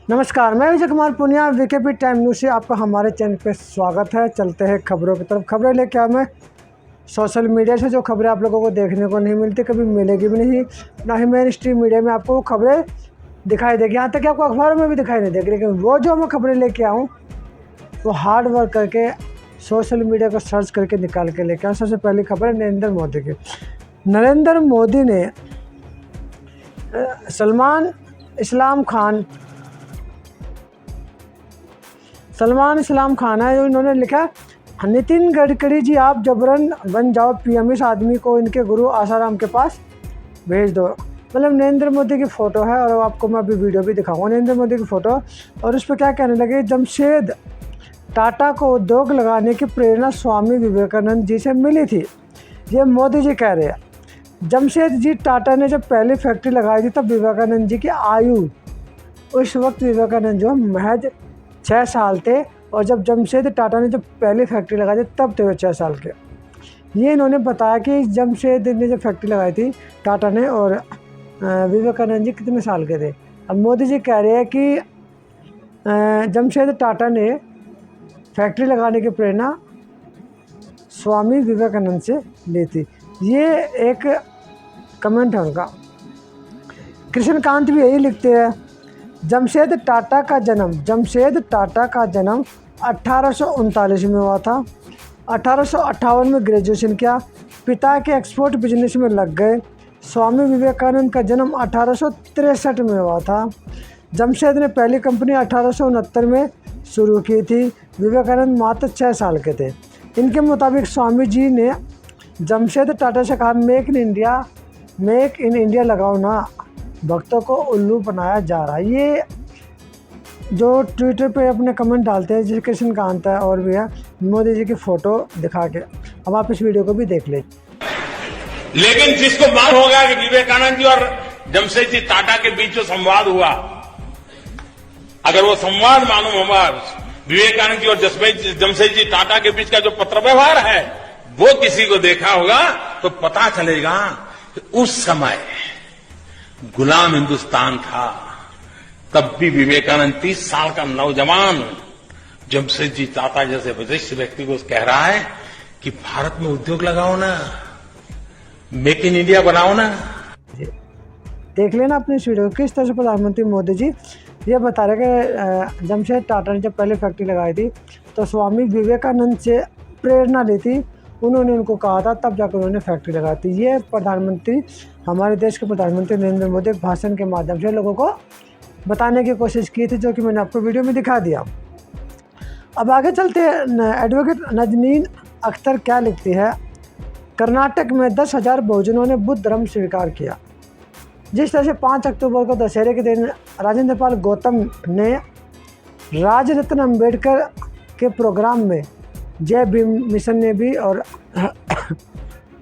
नमस्कार, मैं Vijay Kumar Punia VKP time news से आपका हमारे चैनल पे स्वागत है। चलते हैं खबरों की तरफ। खबरें लेके मैं सोशल मीडिया से जो खबरें आप लोगों को देखने को नहीं मिलती, कभी मिलेगी भी नहीं, ना ही मेन स्ट्रीम मीडिया में आपको वो खबरें दिखाई देगी। यहाँ तक कि आपको अखबारों में भी दिखाई नहीं देगी। लेकिन वो जो मैं खबरें लेके आऊँ वो हार्ड वर्क करके सोशल मीडिया को सर्च करके निकाल के लेके आऊँ। सबसे पहली खबर है नरेंद्र मोदी की। नरेंद्र मोदी ने सलमान इस्लाम खान है, इन्होंने लिखा, नितिन गडकरी जी आप जबरन बन जाओ पीएम, इस आदमी को इनके गुरु आसाराम के पास भेज दो। मतलब नरेंद्र मोदी की फ़ोटो है और आपको मैं अभी वीडियो भी दिखाऊंगा नरेंद्र मोदी की फ़ोटो। और उस पर क्या कहने लगे, जमशेद टाटा को उद्योग लगाने की प्रेरणा स्वामी विवेकानंद जी से मिली थी। ये मोदी जी कह रहे हैं। जमशेद जी टाटा ने जब पहली फैक्ट्री लगाई थी तब विवेकानंद जी की आयु, उस वक्त विवेकानंद जो महज 6 साल थे, और जब जमशेद टाटा ने जब पहली फैक्ट्री लगाई थी तब थे वो 6 साल के। ये इन्होंने बताया कि जमशेद ने जब फैक्ट्री लगाई थी टाटा ने, और विवेकानंद जी कितने साल के थे। अब मोदी जी कह रहे हैं कि जमशेद टाटा ने फैक्ट्री लगाने की प्रेरणा स्वामी विवेकानंद से ली थी। ये एक कमेंट है उनका। कृष्णकांत भी यही लिखते हैं, जमशेद टाटा का जन्म 1839 में हुआ था। 1858 में ग्रेजुएशन किया, पिता के एक्सपोर्ट बिजनेस में लग गए। स्वामी विवेकानंद का जन्म 1863 में हुआ था। जमशेद ने पहली कंपनी 1869 में शुरू की थी। विवेकानंद मात्र 6 साल के थे। इनके मुताबिक स्वामी जी ने जमशेद टाटा से कहा, मेक इन इंडिया लगाओ ना, भक्तों को उल्लू बनाया जा रहा है। ये जो ट्विटर पे अपने कमेंट डालते हैं, जैसे कृष्णकांत है और भी है, मोदी जी की फ़ोटो दिखा के। अब आप इस वीडियो को भी देख लें। लेकिन जिसको मालूम होगा कि विवेकानंद जी और जमशेद जी टाटा के बीच जो संवाद हुआ, अगर वो संवाद मालूम होगा, विवेकानंद जी और जमशेद जी टाटा के बीच का जो पत्र व्यवहार है वो किसी को देखा होगा तो पता चलेगा कि उस समय गुलाम हिंदुस्तान था। तब भी विवेकानंद 30 साल का नौजवान जमशेद जी टाटा जैसे वरिष्ठ व्यक्ति को कह रहा है कि भारत में उद्योग लगाओ ना, मेक इन इंडिया बनाओ ना। देख लेना अपने इस वीडियो। किस तरह से प्रधानमंत्री मोदी जी ये बता रहे कि जमशेद टाटा ने जब पहले फैक्ट्री लगाई थी तो स्वामी विवेकानंद से प्रेरणा ली थी, उन्होंने उनको कहा था, तब जाकर उन्होंने फैक्ट्री लगाई थी। ये प्रधानमंत्री, हमारे देश के प्रधानमंत्री नरेंद्र मोदी एक भाषण के माध्यम से लोगों को बताने की कोशिश की थी, जो कि मैंने आपको वीडियो में दिखा दिया। अब आगे चलते हैं। एडवोकेट नजनीन अख्तर क्या लिखती है, कर्नाटक में 10,000 बहुजनों ने बुद्ध धर्म स्वीकार किया। जिस तरह से 5 अक्टूबर को दशहरे के दिन राजेंद्र पाल गौतम ने राजरत्न अम्बेडकर के प्रोग्राम में जय भीम मिशन ने भी, और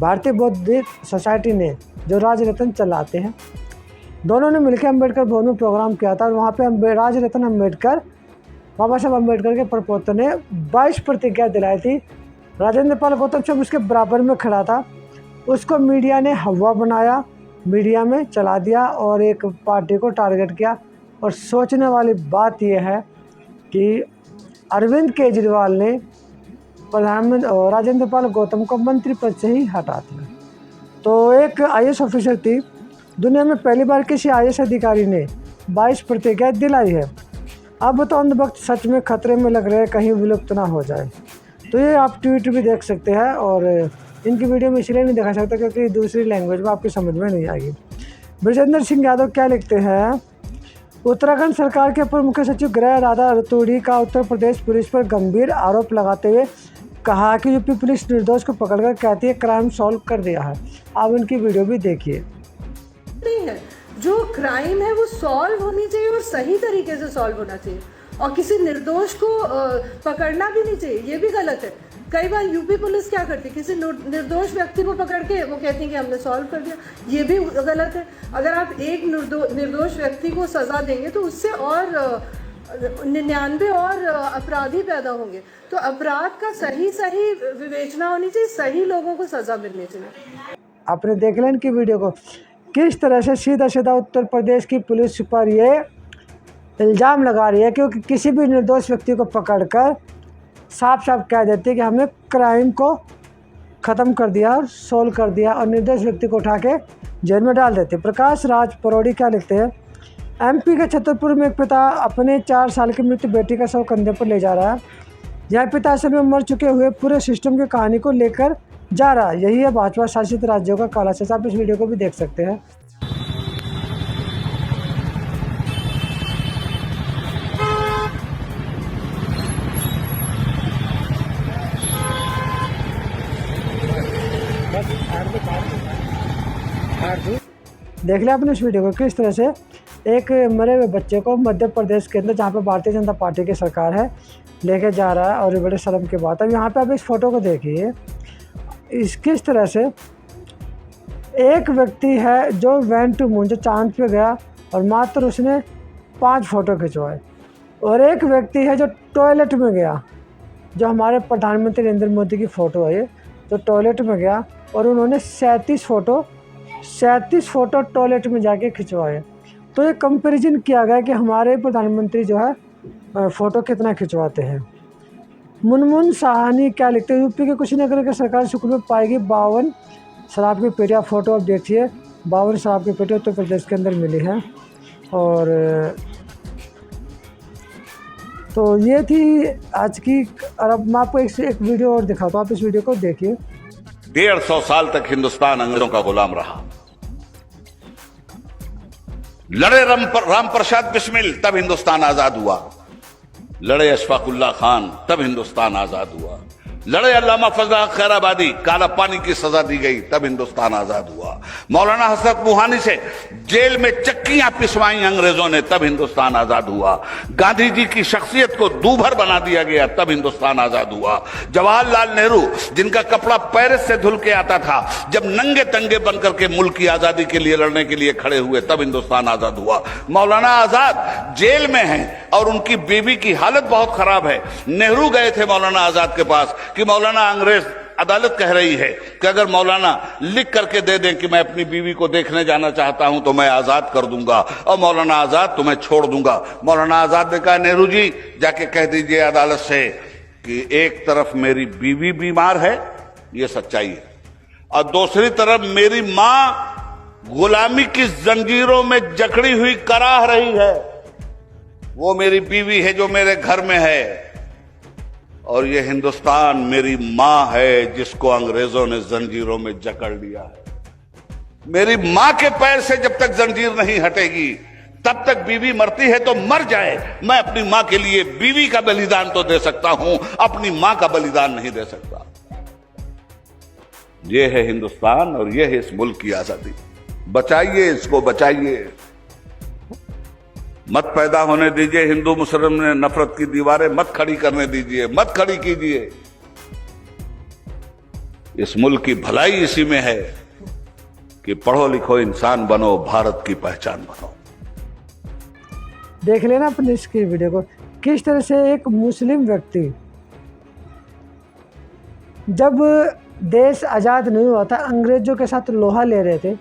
भारतीय बौद्धिक सोसाइटी ने जो राजरत्न चलाते हैं, दोनों ने मिलकर अम्बेडकर भवन में प्रोग्राम किया था। और वहाँ पे राजरत्न अम्बेडकर, बाबा साहब अम्बेडकर के प्रपोत्र ने 22 प्रतिज्ञा दिलाई थी। राजेंद्र पाल गौतम जब उसके बराबर में खड़ा था, उसको मीडिया ने हवा बनाया, मीडिया में चला दिया और एक पार्टी को टारगेट किया। और सोचने वाली बात यह है कि अरविंद केजरीवाल ने प्रधानमंत्री राजेंद्र पाल गौतम को मंत्री पद से ही हटा दिया। तो एक आईएएस ऑफिसर थी, दुनिया में पहली बार किसी आईएएस अधिकारी ने 22 प्रतिज्ञा दिलाई है। अब तो अंधभक्त सच में खतरे में लग रहे हैं, कहीं विलुप्त ना हो जाए। तो ये आप ट्वीट भी देख सकते हैं, और इनकी वीडियो में इसलिए नहीं दिखा सकता क्योंकि दूसरी लैंग्वेज में आपकी समझ में नहीं आएगी। ब्रजेंद्र सिंह यादव क्या लिखते हैं, उत्तराखंड सरकार के अपर मुख्य सचिव गृह राधा रतूड़ी का उत्तर प्रदेश पुलिस पर गंभीर आरोप लगाते हुए कहा कि यूपी पुलिस निर्दोष को पकड़कर कहती है क्राइम सॉल्व कर दिया है। आप इनकी वीडियो भी देखिए। नहीं है, जो क्राइम है वो सॉल्व होनी चाहिए और सही तरीके से सॉल्व होना चाहिए, और किसी निर्दोष को पकड़ना भी नहीं चाहिए, ये भी गलत है। कई बार यूपी पुलिस क्या करती है, किसी निर्दोष व्यक्ति को पकड़ के वो कहती है कि हमने सॉल्व कर दिया, ये भी गलत है। अगर आप एक निर्दोष व्यक्ति को सज़ा देंगे तो उससे और 99 और अपराधी पैदा होंगे। तो अपराध का सही विवेचना होनी चाहिए, सही लोगों को सज़ा मिलनी चाहिए। आपने देख लें इनकी वीडियो को, किस तरह से सीधा उत्तर प्रदेश की पुलिस पर ये इल्ज़ाम लगा रही है, क्योंकि किसी भी निर्दोष व्यक्ति को पकड़कर साफ साफ कह देती है कि हमने क्राइम को ख़त्म कर दिया और सोल्व कर दिया, और निर्दोष व्यक्ति को उठा के जेल में डाल देते। प्रकाश राज परोड़ी क्या लिखते हैं, एमपी के छतरपुर में एक पिता अपने 4 साल की मृत बेटी का शव कंधे पर ले जा रहा है। यह पिता असल में मर चुके हुए पूरे सिस्टम की कहानी को लेकर जा रहा है। यही है भाजपा शासित राज्यों का काला सच। आप इस वीडियो को भी देख सकते हैं। देख लिया आपने इस वीडियो को, किस तरह से एक मरे हुए बच्चे को मध्य प्रदेश के अंदर, जहाँ पे भारतीय जनता पार्टी की सरकार है, लेके जा रहा है। और ये बड़े शर्म की बात है। यहाँ पे आप इस फोटो को देखिए, किस तरह से एक व्यक्ति है जो वेंट टू मून, जो चांद पे गया और मात्र उसने 5 फोटो खिंचवाए, और एक व्यक्ति है जो टॉयलेट में गया, जो हमारे प्रधानमंत्री नरेंद्र मोदी की फ़ोटो है ये, जो टॉयलेट में गया और उन्होंने 37 फ़ोटो टॉयलेट में जाके खिंचवाए। तो ये कंपैरिजन किया गया कि हमारे प्रधानमंत्री जो है फ़ोटो कितना खिंचवाते हैं। मुनमुन साहनी क्या लिखते हैं, यूपी के कुशीनगर के सरकारी स्कूल में पाएगी 52 शराब की पेटियाँ। फ़ोटो आप देखिए, 52 शराब की पेटियाँ उत्तर प्रदेश के अंदर मिली हैं। और तो ये थी आज की। और अब मैं आपको एक वीडियो और दिखाता हूँ, आप इस वीडियो को देखिए। 150 साल तक हिंदुस्तान अंग्रेजों का गुलाम रहा। लड़े राम प्रसाद बिस्मिल, तब हिंदुस्तान आजाद हुआ। लड़े अशफाकुल्ला खान, तब हिंदुस्तान आजाद हुआ। लड़े अल्लामा फजल खैराबादी, काला पानी की सजा दी गई, तब हिंदुस्तान आजाद हुआ। मौलाना हसरत मुहानी से जेल में चक्कियां पिसवाई अंग्रेजों ने, तब हिंदुस्तान आजाद हुआ। गांधी जी की शख्सियत को दूभर बना दिया गया, तब हिंदुस्तान आजाद हुआ। जवाहरलाल नेहरू, जिनका कपड़ा पेरिस से धुल के आता था, जब नंगे तंगे बनकर के मुल्क की आजादी के लिए लड़ने के लिए खड़े हुए, तब हिंदुस्तान आजाद हुआ। मौलाना आजाद जेल में हैं और उनकी बीवी की हालत बहुत खराब है। नेहरू गए थे मौलाना आजाद के पास कि मौलाना, अंग्रेज अदालत कह रही है कि अगर मौलाना लिख करके दे दें कि मैं अपनी बीवी को देखने जाना चाहता हूं तो मैं आजाद कर दूंगा, और मौलाना आजाद तुम्हें छोड़ दूंगा। मौलाना आजाद ने कहा, नेहरू जी जाके कह दीजिए अदालत से कि एक तरफ मेरी बीवी बीमार है, ये सच्चाई है, और दूसरी तरफ मेरी मां गुलामी की जंजीरों में जकड़ी हुई कराह रही है। वो मेरी बीवी है जो मेरे घर में है, और ये हिंदुस्तान मेरी मां है जिसको अंग्रेजों ने जंजीरों में जकड़ लिया है। मेरी मां के पैर से जब तक जंजीर नहीं हटेगी तब तक बीवी मरती है तो मर जाए। मैं अपनी मां के लिए बीवी का बलिदान तो दे सकता हूं, अपनी मां का बलिदान नहीं दे सकता। ये है हिंदुस्तान और ये है इस मुल्क की आजादी। बचाइए इसको, बचाइए। मत पैदा होने दीजिए हिंदू मुस्लिम में नफरत की दीवारें, मत खड़ी करने दीजिए, मत खड़ी कीजिए। इस मुल्क की भलाई इसी में है कि पढ़ो लिखो इंसान बनो, भारत की पहचान बनो। देख लेना अपने इसकी वीडियो को, किस तरह से एक मुस्लिम व्यक्ति, जब देश आज़ाद नहीं हुआ था, अंग्रेजों के साथ लोहा ले रहे थे,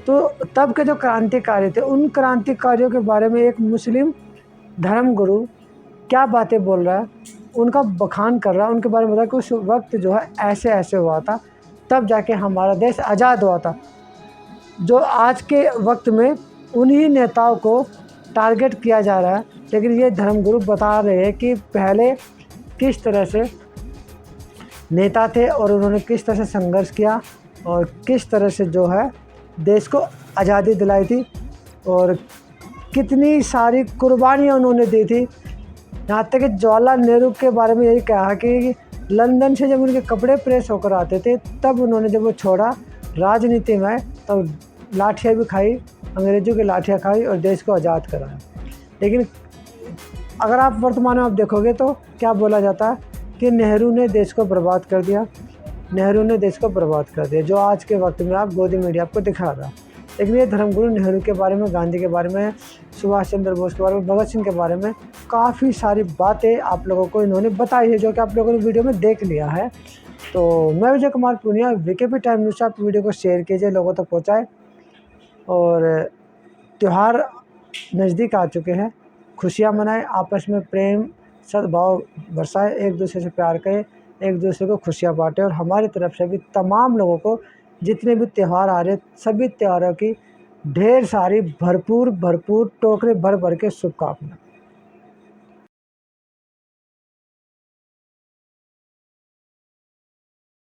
तो तब के जो क्रांतिकारी थे, उन क्रांतिकारियों के बारे में एक मुस्लिम धर्मगुरु क्या बातें बोल रहा है, उनका बखान कर रहा है, उनके बारे में बता कि उस वक्त जो है ऐसे ऐसे हुआ था, तब जाके हमारा देश आज़ाद हुआ था। जो आज के वक्त में उन्हीं नेताओं को टारगेट किया जा रहा है, लेकिन ये धर्मगुरु बता रहे हैं कि पहले किस तरह से नेता थे और उन्होंने किस तरह से संघर्ष किया और किस तरह से जो है देश को आज़ादी दिलाई थी और कितनी सारी कुर्बानियाँ उन्होंने दी थी। यहाँ तक कि जवाहरलाल नेहरू के बारे में यही कहा कि लंदन से जब उनके कपड़े प्रेस होकर आते थे, तब उन्होंने जब वो छोड़ा राजनीति में, तब लाठियाँ भी खाई, अंग्रेज़ों की लाठियाँ खाई और देश को आज़ाद कराया। लेकिन अगर आप वर्तमान में आप देखोगे तो क्या बोला जाता है कि नेहरू ने देश को बर्बाद कर दिया, नेहरू ने देश को बर्बाद कर दिया, जो आज के वक्त में आप गोदी मीडिया आपको दिखा रहा। लेकिन ये धर्मगुरु नेहरू के बारे में, गांधी के बारे में, सुभाष चंद्र बोस के बारे में, भगत सिंह के बारे में काफ़ी सारी बातें आप लोगों को इन्होंने बताई है, जो कि आप लोगों ने वीडियो में देख लिया है। तो मैं Vijay Kumar Poonia, VKP time news से आप वीडियो को शेयर कीजिए, लोगों तक पहुँचाएँ। और त्यौहार नज़दीक आ चुके हैं, खुशियाँ मनाएं, आपस में प्रेम सद्भाव बरसाएं, एक दूसरे से प्यार करें, एक दूसरे को खुशियाँ बांटें। और हमारी तरफ से भी तमाम लोगों को जितने भी त्यौहार आ रहे हैं सभी त्योहारों की ढेर सारी भरपूर टोकरे भर भर के शुभकामनाएं।